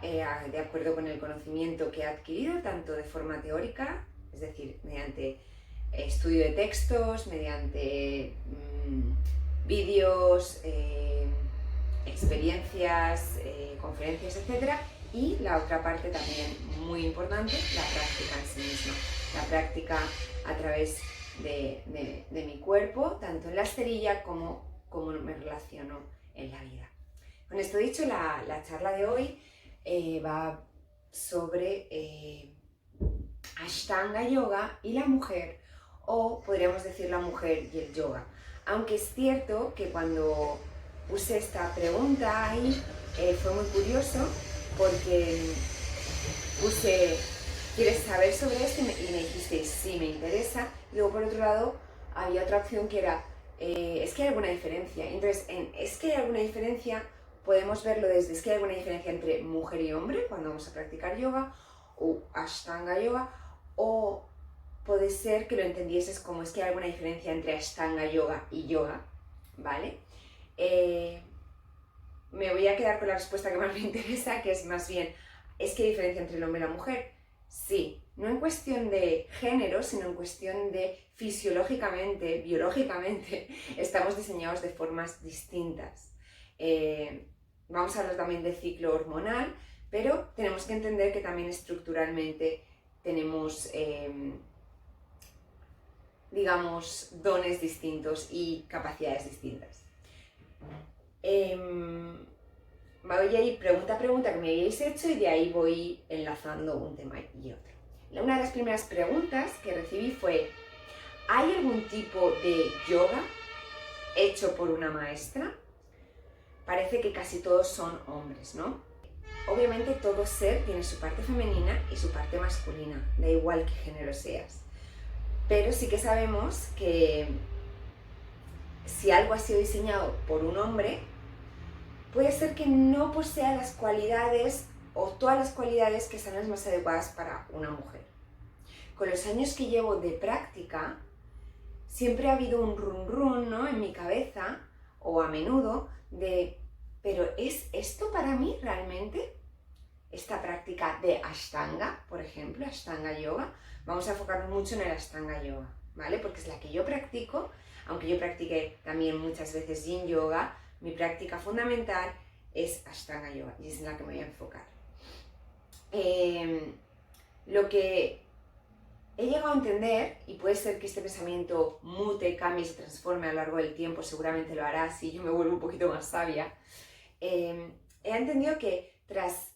de acuerdo con el conocimiento que he adquirido, tanto de forma teórica, es decir, mediante estudio de textos, mediante vídeos, experiencias, conferencias, etc. Y la otra parte también muy importante, la práctica en sí misma. La práctica a través de mi cuerpo, tanto en la esterilla como me relaciono en la vida. Con esto dicho, la charla de hoy va sobre Ashtanga Yoga y la mujer, o podríamos decir la mujer y el yoga. Aunque es cierto que cuando puse esta pregunta ahí fue muy curioso porque puse ¿quieres saber sobre esto? Y me dijiste sí, me interesa. Y luego por otro lado había otra opción que era es que hay alguna diferencia. Entonces es que hay alguna diferencia podemos verlo desde es que hay alguna diferencia entre mujer y hombre cuando vamos a practicar yoga o Ashtanga Yoga, o puede ser que lo entendieses como es que hay alguna diferencia entre Ashtanga Yoga y yoga, ¿vale? Me voy a quedar con la respuesta que más me interesa, que es más bien, ¿es que hay diferencia entre el hombre y la mujer? Sí, no en cuestión de género, sino en cuestión de fisiológicamente, biológicamente, estamos diseñados de formas distintas. Vamos a hablar también de ciclo hormonal, pero tenemos que entender que también estructuralmente tenemos, digamos, dones distintos y capacidades distintas. Voy a ir pregunta a pregunta que me habéis hecho y de ahí voy enlazando un tema y otro. Una de las primeras preguntas que recibí fue: ¿hay algún tipo de yoga hecho por una maestra? Parece que casi todos son hombres, ¿no? Obviamente todo ser tiene su parte femenina y su parte masculina, da igual qué género seas. Pero sí que sabemos que si algo ha sido diseñado por un hombre, puede ser que no posea las cualidades o todas las cualidades que sean las más adecuadas para una mujer. Con los años que llevo de práctica, siempre ha habido un run run, ¿no?, en mi cabeza, o a menudo, de ¿pero es esto para mí realmente? Esta práctica de Ashtanga, por ejemplo, Ashtanga Yoga, vamos a enfocarnos mucho en el Ashtanga Yoga, ¿vale? Porque es la que yo practico, aunque yo practiqué también muchas veces Yin Yoga, mi práctica fundamental es Ashtanga Yoga y es en la que me voy a enfocar. Lo que he llegado a entender, y puede ser que este pensamiento mute, cambie y se transforme a lo largo del tiempo, seguramente lo hará si yo me vuelvo un poquito más sabia, he entendido que tras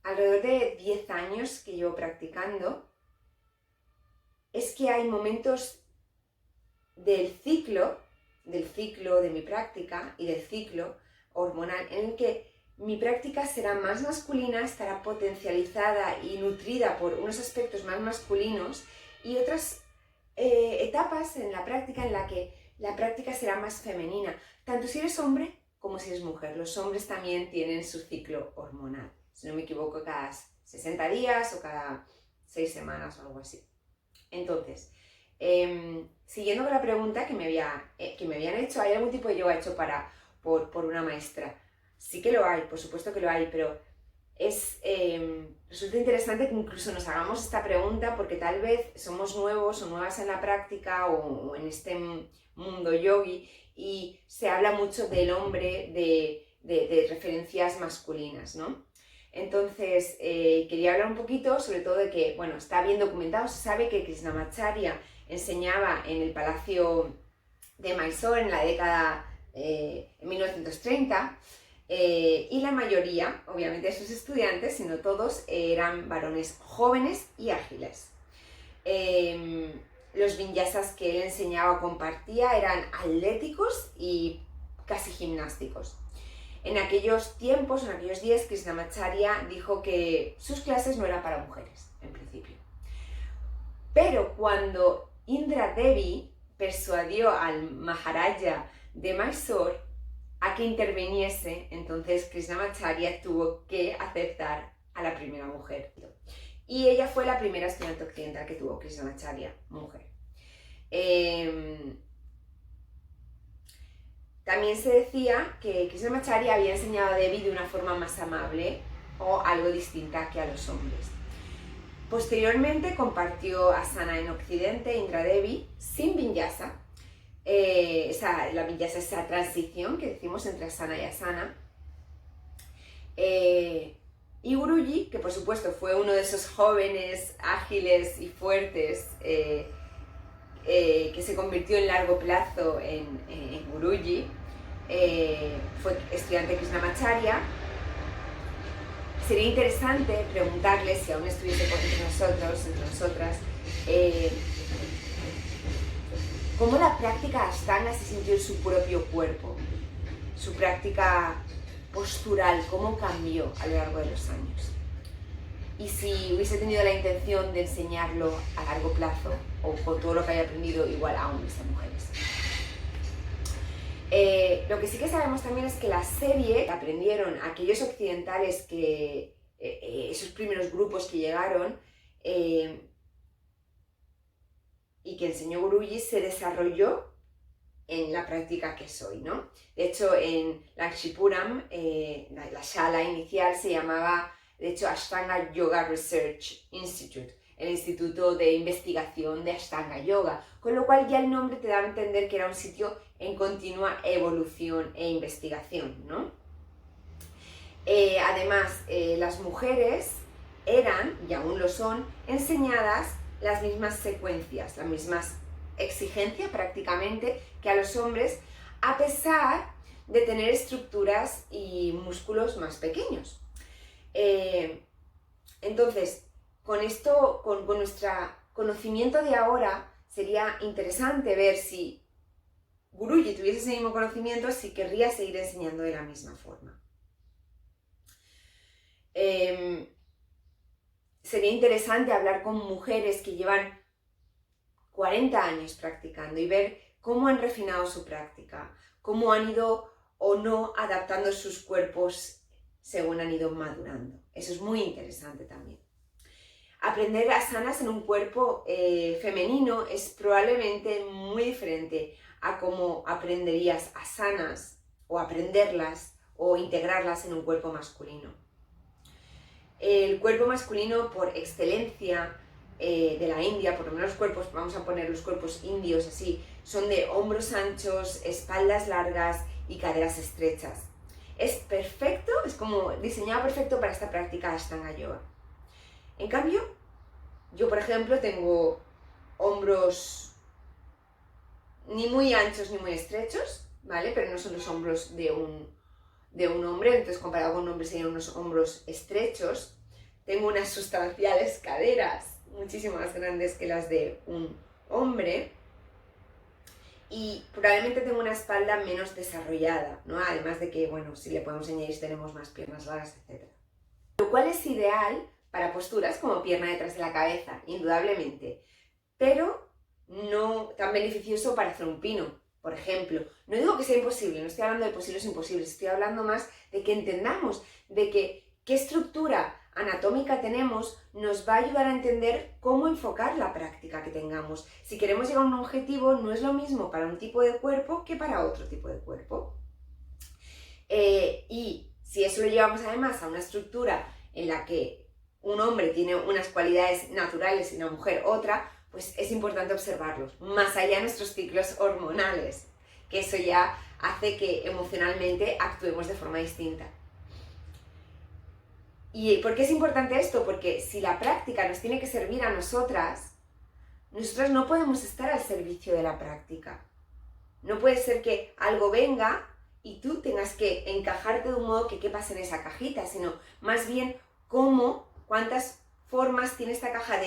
alrededor de 10 años que llevo practicando, es que hay momentos del ciclo de mi práctica y del ciclo hormonal en el que mi práctica será más masculina, estará potencializada y nutrida por unos aspectos más masculinos, y otras etapas en la práctica en la que la práctica será más femenina, tanto si eres hombre como si eres mujer. Los hombres también tienen su ciclo hormonal, si no me equivoco, cada 60 días o cada 6 semanas o algo así. Entonces, siguiendo con la pregunta que me habían hecho, ¿hay algún tipo de yoga hecho por una maestra? Sí que lo hay, por supuesto que lo hay, pero resulta interesante que incluso nos hagamos esta pregunta porque tal vez somos nuevos o nuevas en la práctica o en este mundo yogi y se habla mucho del hombre, de referencias masculinas, ¿no? Entonces, quería hablar un poquito sobre todo de que, bueno, está bien documentado, se sabe que Krishnamacharya enseñaba en el Palacio de Mysore en la década 1930, y la mayoría, obviamente, de sus estudiantes, si no todos, eran varones jóvenes y ágiles. Los vinyasas que él enseñaba o compartía eran atléticos y casi gimnásticos. En aquellos tiempos, en aquellos días, Krishnamacharya dijo que sus clases no eran para mujeres, en principio. Pero cuando Indra Devi persuadió al Maharaja de Mysore a que interviniese, entonces Krishnamacharya tuvo que aceptar a la primera mujer. Y ella fue la primera estudiante occidental que tuvo Krishnamacharya, mujer. También se decía que Krishnamacharya había enseñado a Devi de una forma más amable, o algo distinta que a los hombres. Posteriormente compartió asana en Occidente, Indra Devi, sin vinyasa. La vinyasa es esa transición que decimos entre asana y asana. Y Guruji, que por supuesto fue uno de esos jóvenes ágiles y fuertes que se convirtió en largo plazo en Guruji, fue estudiante de Krishnamacharya. Sería interesante preguntarle, si aún estuviese entre nosotros, entre nosotras, cómo la práctica Ashtanga se sintió en su propio cuerpo, su práctica postural, cómo cambió a lo largo de los años. Y si hubiese tenido la intención de enseñarlo a largo plazo, o con todo lo que haya aprendido, igual a hombres y a mujeres. Lo que sí que sabemos también es que la serie que aprendieron aquellos occidentales, que esos primeros grupos que llegaron y que enseñó Guruji, se desarrolló en la práctica que soy, ¿no? De hecho, en Lakshipuram, la shala inicial se llamaba, de hecho, Ashtanga Yoga Research Institute, el Instituto de Investigación de Ashtanga Yoga, con lo cual ya el nombre te daba a entender que era un sitio en continua evolución e investigación, ¿no? Además, las mujeres eran, y aún lo son, enseñadas las mismas secuencias, las mismas exigencias prácticamente que a los hombres, a pesar de tener estructuras y músculos más pequeños. Entonces, con esto, con nuestro conocimiento de ahora, sería interesante ver si Guruji tuviese ese mismo conocimiento, si querría seguir enseñando de la misma forma. Sería interesante hablar con mujeres que llevan 40 años practicando y ver cómo han refinado su práctica, cómo han ido o no adaptando sus cuerpos según han ido madurando. Eso es muy interesante también. Aprender asanas en un cuerpo femenino es probablemente muy diferente a cómo aprenderías asanas o aprenderlas o integrarlas en un cuerpo masculino. El cuerpo masculino por excelencia de la India, por lo menos los cuerpos, vamos a poner los cuerpos indios así, son de hombros anchos, espaldas largas y caderas estrechas. Es perfecto, es como diseñado perfecto para esta práctica Ashtanga Yoga. En cambio, yo por ejemplo tengo hombros ni muy anchos ni muy estrechos, ¿vale? Pero no son los hombros de un hombre, entonces comparado con un hombre serían unos hombros estrechos. Tengo unas sustanciales caderas, muchísimo más grandes que las de un hombre. Y probablemente tengo una espalda menos desarrollada, ¿no? Además de que, bueno, si le podemos añadir, tenemos más piernas largas, etc. Lo cual es ideal para posturas como pierna detrás de la cabeza, indudablemente, pero no tan beneficioso para hacer un pino, por ejemplo. No digo que sea imposible, no estoy hablando de posibles o imposibles, estoy hablando más de que entendamos de que qué estructura anatómica tenemos nos va a ayudar a entender cómo enfocar la práctica que tengamos. Si queremos llegar a un objetivo, no es lo mismo para un tipo de cuerpo que para otro tipo de cuerpo. Y si eso lo llevamos además a una estructura en la que un hombre tiene unas cualidades naturales y una mujer otra, pues es importante observarlos, más allá de nuestros ciclos hormonales, que eso ya hace que emocionalmente actuemos de forma distinta. ¿Y por qué es importante esto? Porque si la práctica nos tiene que servir a nosotras no podemos estar al servicio de la práctica. No puede ser que algo venga y tú tengas que encajarte de un modo que quepas en esa cajita, sino más bien cuántas formas tiene esta caja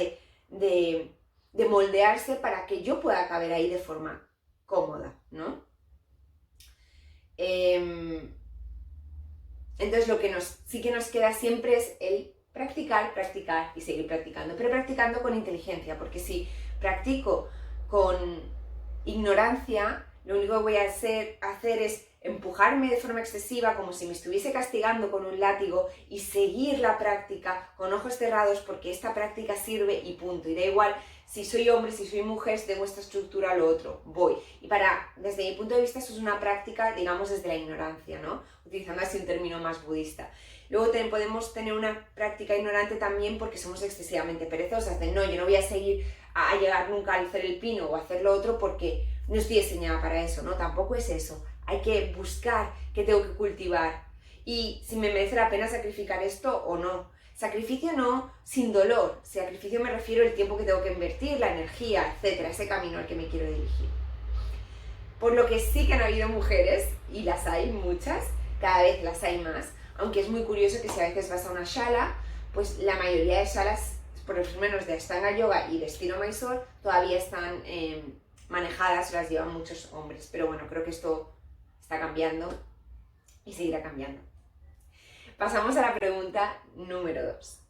de moldearse para que yo pueda caber ahí de forma cómoda, ¿no? Entonces lo que sí que nos queda siempre es el practicar, practicar y seguir practicando, pero practicando con inteligencia, porque si practico con ignorancia, lo único que voy a hacer es empujarme de forma excesiva como si me estuviese castigando con un látigo y seguir la práctica con ojos cerrados porque esta práctica sirve y punto. Y da igual si soy hombre, si soy mujer, si tengo esta estructura o lo otro, voy. Y desde mi punto de vista, eso es una práctica, digamos, desde la ignorancia, ¿no? Utilizando así un término más budista. Luego podemos tener una práctica ignorante también porque somos excesivamente perezosas, de no, yo no voy a seguir a llegar nunca al hacer el pino o hacer lo otro porque no estoy diseñada para eso, ¿no? Tampoco es eso. Hay que buscar qué tengo que cultivar y si me merece la pena sacrificar esto o no. Sacrificio no sin dolor, sacrificio me refiero al tiempo que tengo que invertir, la energía, etcétera, ese camino al que me quiero dirigir. Por lo que sí que han habido mujeres, y las hay muchas, cada vez las hay más, aunque es muy curioso que si a veces vas a una shala, pues la mayoría de shalas, por lo menos de Ashtanga Yoga y de estilo Mysore, todavía están manejadas, las llevan muchos hombres. Pero bueno, creo que esto está cambiando y seguirá cambiando. Pasamos a la pregunta número 2.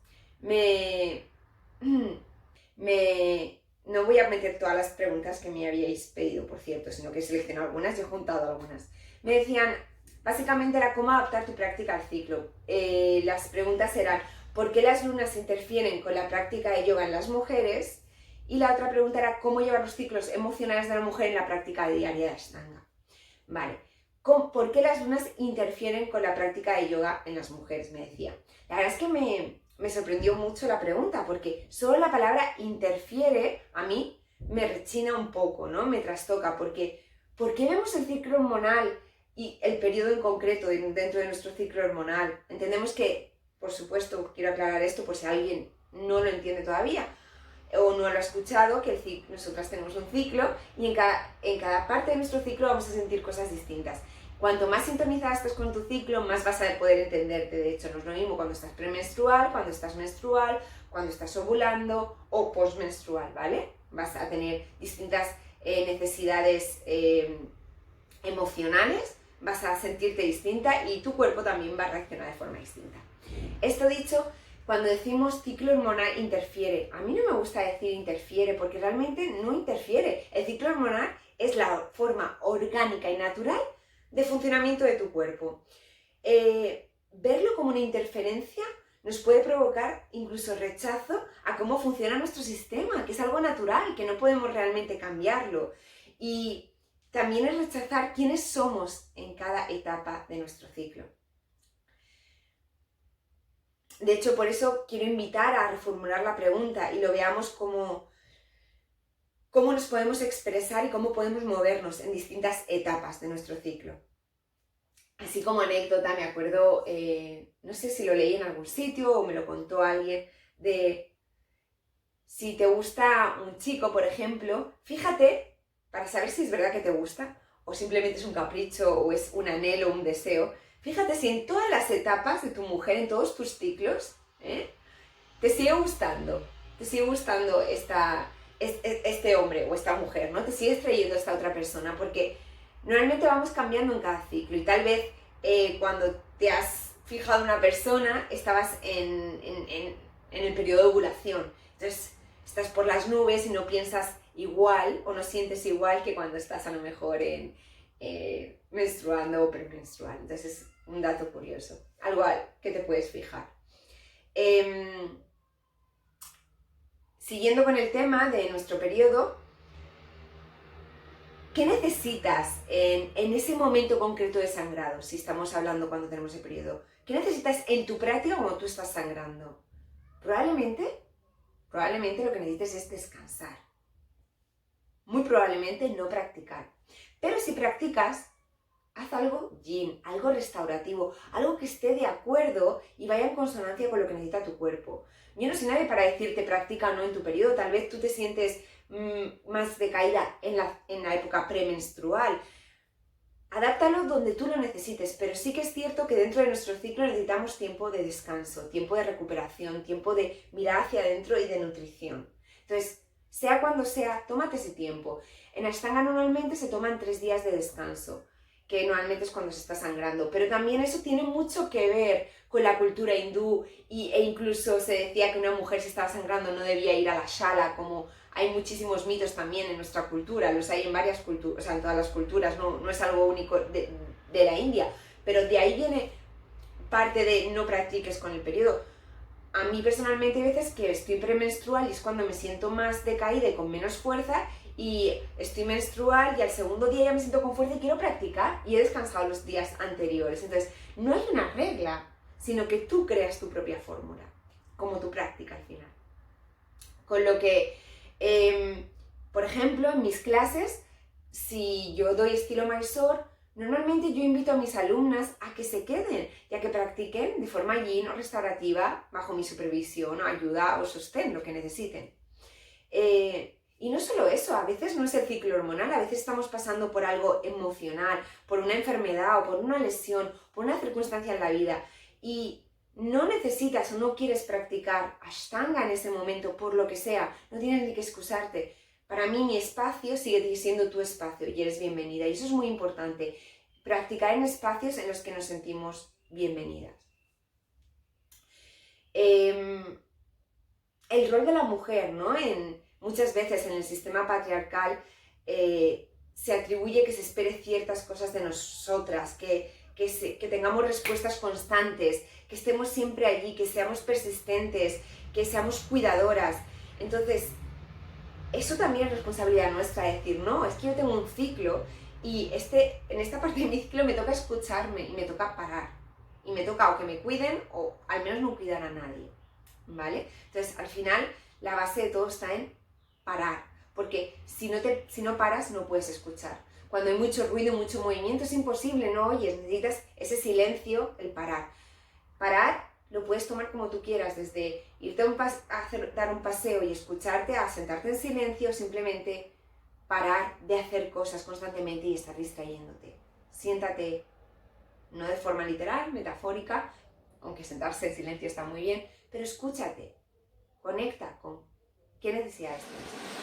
No voy a meter todas las preguntas que me habíais pedido, por cierto, sino que he seleccionado algunas y he juntado algunas. Me decían, básicamente era cómo adaptar tu práctica al ciclo. Las preguntas eran, ¿por qué las lunas interfieren con la práctica de yoga en las mujeres? Y la otra pregunta era, ¿cómo llevar los ciclos emocionales de la mujer en la práctica diaria de Ashtanga? Vale, ¿por qué las lunas interfieren con la práctica de yoga en las mujeres? Me decía. La verdad es que me sorprendió mucho la pregunta, porque solo la palabra interfiere a mí me rechina un poco, ¿no? Me trastoca, porque ¿por qué vemos el ciclo hormonal y el periodo en concreto dentro de nuestro ciclo hormonal? Entendemos que, por supuesto, quiero aclarar esto por si alguien no lo entiende todavía o no lo ha escuchado, que nosotras tenemos un ciclo y en cada parte de nuestro ciclo vamos a sentir cosas distintas. Cuanto más sintonizada estés con tu ciclo, más vas a poder entenderte. De hecho, no es lo mismo cuando estás premenstrual, cuando estás menstrual, cuando estás ovulando o postmenstrual, ¿vale? Vas a tener distintas necesidades emocionales, vas a sentirte distinta y tu cuerpo también va a reaccionar de forma distinta. Esto dicho, cuando decimos ciclo hormonal interfiere, a mí no me gusta decir interfiere porque realmente no interfiere. El ciclo hormonal es la forma orgánica y natural de funcionamiento de tu cuerpo. Verlo como una interferencia nos puede provocar incluso rechazo a cómo funciona nuestro sistema, que es algo natural, que no podemos realmente cambiarlo. Y también es rechazar quiénes somos en cada etapa de nuestro ciclo. De hecho, por eso quiero invitar a reformular la pregunta y lo veamos como cómo nos podemos expresar y cómo podemos movernos en distintas etapas de nuestro ciclo. Así como anécdota, me acuerdo, no sé si lo leí en algún sitio o me lo contó alguien, de si te gusta un chico, por ejemplo, fíjate para saber si es verdad que te gusta o simplemente es un capricho o es un anhelo, un deseo. Fíjate si en todas las etapas de tu mujer, en todos tus ciclos, te sigue gustando este hombre o esta mujer, ¿no? Te sigues trayendo esta otra persona, porque normalmente vamos cambiando en cada ciclo y tal vez cuando te has fijado en una persona estabas en el periodo de ovulación. Entonces estás por las nubes y no piensas igual o no sientes igual que cuando estás a lo mejor menstruando o premenstrual. Entonces es un dato curioso, algo que te puedes fijar. Siguiendo con el tema de nuestro periodo, ¿qué necesitas en ese momento concreto de sangrado? Si estamos hablando cuando tenemos el periodo, ¿qué necesitas en tu práctica cuando tú estás sangrando? Probablemente lo que necesites es descansar. Muy probablemente no practicar. Pero si practicas, haz algo yin, algo restaurativo, algo que esté de acuerdo y vaya en consonancia con lo que necesita tu cuerpo. Yo no soy nadie para decirte practica o no en tu periodo, tal vez tú te sientes más decaída en la época premenstrual. Adáptalo donde tú lo necesites, pero sí que es cierto que dentro de nuestro ciclo necesitamos tiempo de descanso, tiempo de recuperación, tiempo de mirar hacia adentro y de nutrición. Entonces, sea cuando sea, tómate ese tiempo. En Ashtanga normalmente se toman 3 días de descanso, que normalmente es cuando se está sangrando, pero también eso tiene mucho que ver con la cultura hindú e incluso se decía que una mujer si estaba sangrando no debía ir a la shala, como hay muchísimos mitos también en nuestra cultura, los hay en varias culturas, o sea, en todas las culturas, no es algo único de la India, pero de ahí viene parte de no practiques con el periodo. A mí personalmente hay veces que estoy premenstrual y es cuando me siento más decaída y con menos fuerza, y estoy menstrual y al segundo día ya me siento con fuerza y quiero practicar y he descansado los días anteriores. Entonces, no hay una regla, sino que tú creas tu propia fórmula, como tu práctica al final. Con lo que, por ejemplo, en mis clases, si yo doy estilo Mysore, normalmente yo invito a mis alumnas a que se queden y a que practiquen de forma yin o restaurativa bajo mi supervisión o ayuda o sostén, lo que necesiten. Y no solo eso, a veces no es el ciclo hormonal, a veces estamos pasando por algo emocional, por una enfermedad o por una lesión, por una circunstancia en la vida y no necesitas o no quieres practicar Ashtanga en ese momento por lo que sea, no tienes ni que excusarte. Para mí mi espacio sigue siendo tu espacio y eres bienvenida y eso es muy importante, practicar en espacios en los que nos sentimos bienvenidas. El rol de la mujer, ¿no? Muchas veces en el sistema patriarcal se atribuye que se espere ciertas cosas de nosotras, que tengamos respuestas constantes, que estemos siempre allí, que seamos persistentes, que seamos cuidadoras. Entonces, eso también es responsabilidad nuestra, decir, no, es que yo tengo un ciclo y en esta parte de mi ciclo me toca escucharme y me toca parar. Y me toca o que me cuiden o al menos no cuidar a nadie, ¿vale? Entonces, al final, la base de todo está en parar, porque si no paras no puedes escuchar. Cuando hay mucho ruido, mucho movimiento, es imposible, no oyes, necesitas ese silencio, el parar. Parar lo puedes tomar como tú quieras, desde irte dar un paseo y escucharte, a sentarte en silencio, simplemente parar de hacer cosas constantemente y estar distrayéndote. Siéntate, no de forma literal, metafórica, aunque sentarse en silencio está muy bien, pero escúchate, conecta con qué necesidades tienes.